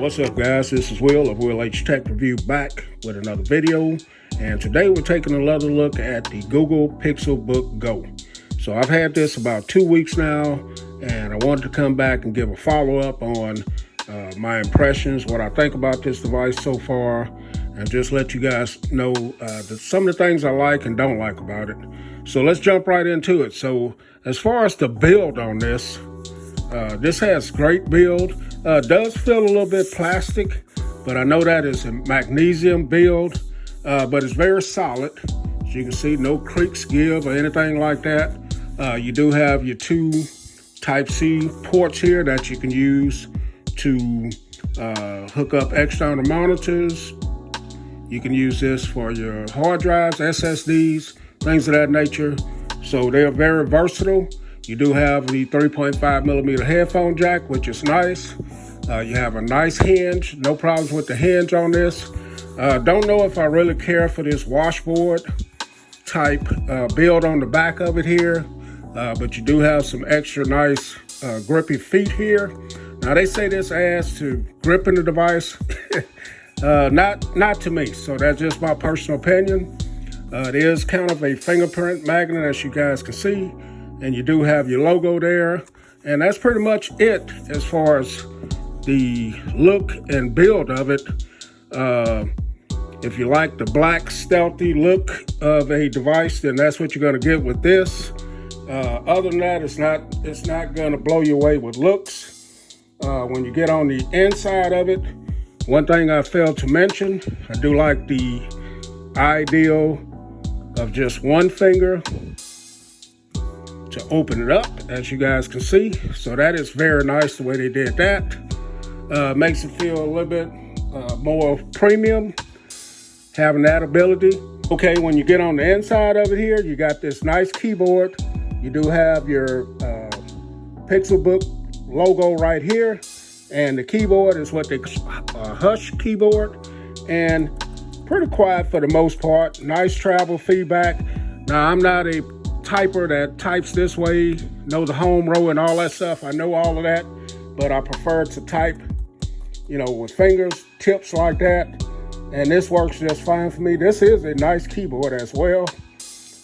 What's up, guys? This is Will of Will H Tech Review back with another video, and today we're taking another look at the Google Pixelbook Go. So I've had this about 2 weeks now, and I wanted to come back and give a follow-up on my impressions, what I think about this device so far, and just let you guys know some of the things I like and don't like about it. So let's jump right into it. So as far as the build on this, this has great build. Does feel a little bit plastic, but I know that is a magnesium build, but it's very solid. As you can see, no creaks, give, or anything like that. You do have your two Type-C ports here that you can use to hook up external monitors. You can use this for your hard drives, SSDs, things of that nature. So they're very versatile. You do have the 3.5 millimeter headphone jack, which is nice. You have a nice hinge, no problems with the hinge on this. Don't know if I really care for this washboard type build on the back of it here, but you do have some extra nice grippy feet here. Now they say this adds to gripping the device. Not to me, so that's just my personal opinion. It is kind of a fingerprint magnet, as you guys can see. And you do have your logo there, and that's pretty much it as far as the look and build of it. If you like the black stealthy look of a device, then that's what you're going to get with this. Other than that, it's not going to blow you away with looks. When you get on the inside of it, one thing I failed to mention, I do like the idea of just one finger to open it up, as you guys can see. So that is very nice the way they did that. Makes it feel a little bit more premium, having that ability. Okay, when you get on the inside of it here, you got this nice keyboard. You do have your Pixelbook logo right here, and the keyboard is what they hush keyboard, and pretty quiet for the most part. Nice travel feedback. Now, I'm not a typer that types this way, know the home row and all that stuff. I know all of that, but I prefer to type, with fingers, tips like that. And this works just fine for me. This is a nice keyboard as well.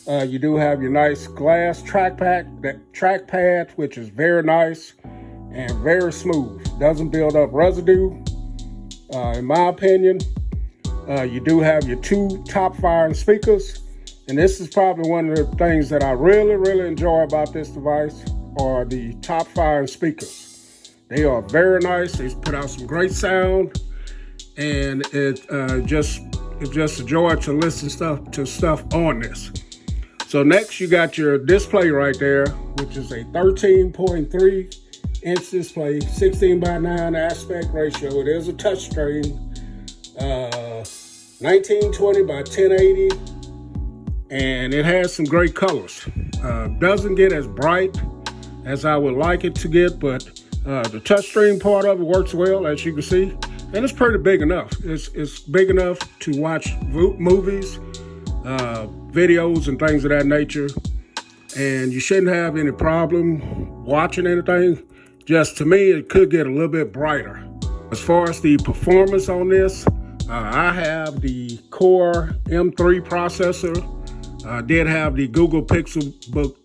You do have your nice glass trackpad, which is very nice and very smooth. Doesn't build up residue, in my opinion. You do have your two top firing speakers. And this is probably one of the things that I really, really enjoy about this device are the top firing speakers. They are very nice. They put out some great sound, and it's just a joy to listen to stuff on this. So next, you got your display right there, which is a 13.3 inch display, 16:9 aspect ratio. It is a touchscreen, 1920 by 1080. And it has some great colors. Doesn't get as bright as I would like it to get, but the touchscreen part of it works well, as you can see. And it's pretty big enough. It's big enough to watch movies, videos, and things of that nature. And you shouldn't have any problem watching anything. Just to me, it could get a little bit brighter. As far as the performance on this, I have the Core M3 processor. I did have the Google Pixelbook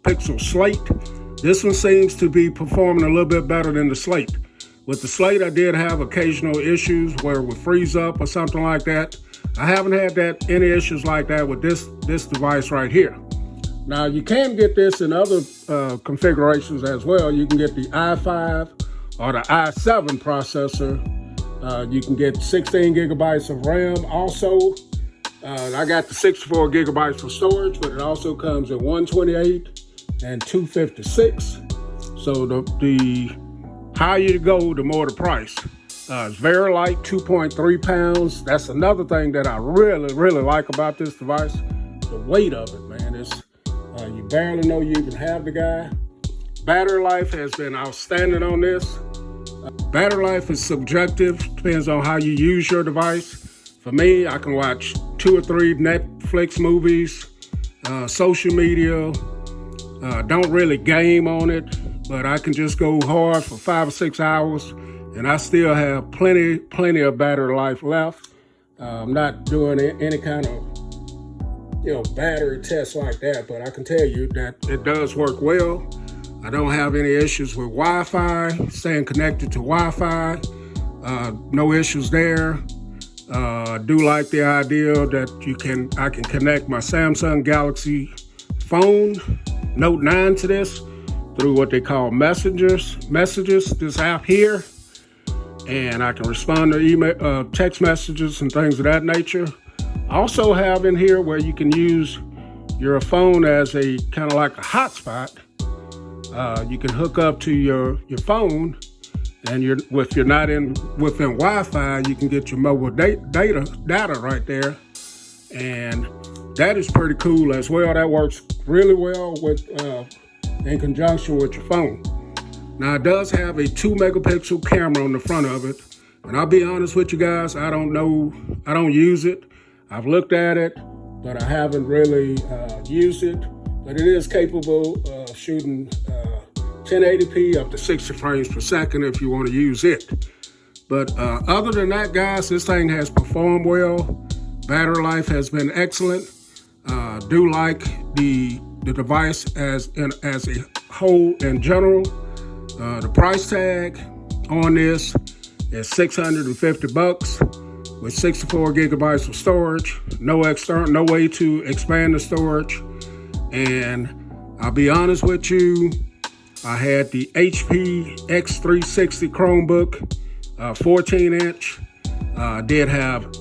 Pixel Slate. This one seems to be performing a little bit better than the Slate. With the Slate, I did have occasional issues where it would freeze up or something like that. I haven't had any issues like that with this device right here. Now, you can get this in other configurations as well. You can get the i5 or the i7 processor. You can get 16 gigabytes of RAM also. I got the 64 gigabytes for storage, but it also comes at 128 and 256. So the higher you go, the more the price. It's very light, 2.3 pounds. That's another thing that I really, really like about this device. The weight of it, man. You barely know you even have the guy. Battery life has been outstanding on this. Battery life is subjective, depends on how you use your device. For me, I can watch 2 or 3 Netflix movies, social media. Don't really game on it, but I can just go hard for 5 or 6 hours and I still have plenty of battery life left. I'm not doing any kind of battery tests like that, but I can tell you that it does work well. I don't have any issues with Wi-Fi, staying connected to Wi-Fi. No issues there. I do like the idea that I can connect my Samsung Galaxy phone Note 9 to this through what they call messages, this app here, and I can respond to email, text messages and things of that nature. I also have in here where you can use your phone as a kind of like a hotspot. You can hook up to your phone, and if you're not within Wi-Fi, you can get your mobile data right there, and that is pretty cool as well. That works really well with in conjunction with your phone. Now, it does have a 2-megapixel camera on the front of it, and I'll be honest with you guys, I don't use it. I've looked at it, but I haven't really used it. But it is capable of shooting 1080p up to 60 frames per second if you want to use it. But other than that, guys, this thing has performed well. Battery life has been excellent. Do like the device as a whole in general. The price tag on this is $650 with 64 gigabytes of storage. No way to expand the storage. And I'll be honest with you, I had the HP X360 Chromebook, 14-inch. Did have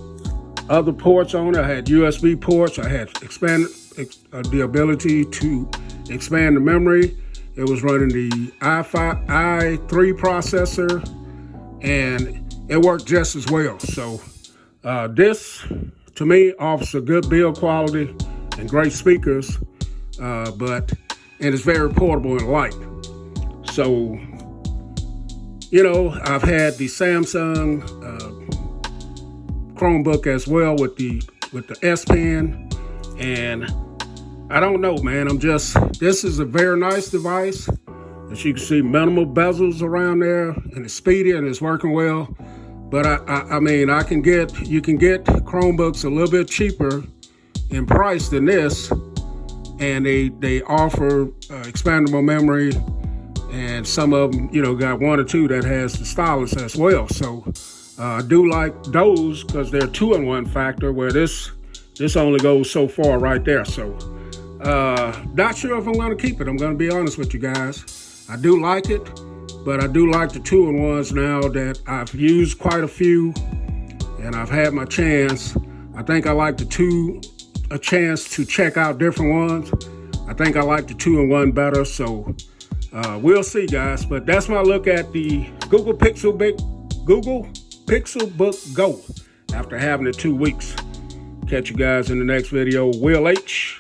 other ports on it. I had USB ports. I had the ability to expand the memory. It was running the i3 processor, and it worked just as well. So this, to me, offers a good build quality and great speakers, and it's very portable and light. So, I've had the Samsung Chromebook as well with the S Pen, and I don't know, man. This is a very nice device. As you can see, minimal bezels around there, and it's speedy and it's working well. But you can get Chromebooks a little bit cheaper in price than this, and they offer expandable memory, and some of them, got one or two that has the stylus as well. So I do like those because they're 2-in-1 factor, where this only goes so far right there. So not sure if I'm going to keep it. I'm going to be honest with you guys. I do like it, but I do like the 2-in-1s now that I've used quite a few, and I've had my chance. I think I like a chance to check out different ones. I think I like the 2-in-1 better. So we'll see, guys. But that's my look at the Google Pixelbook Go after having it 2 weeks. Catch you guys in the next video. Will H.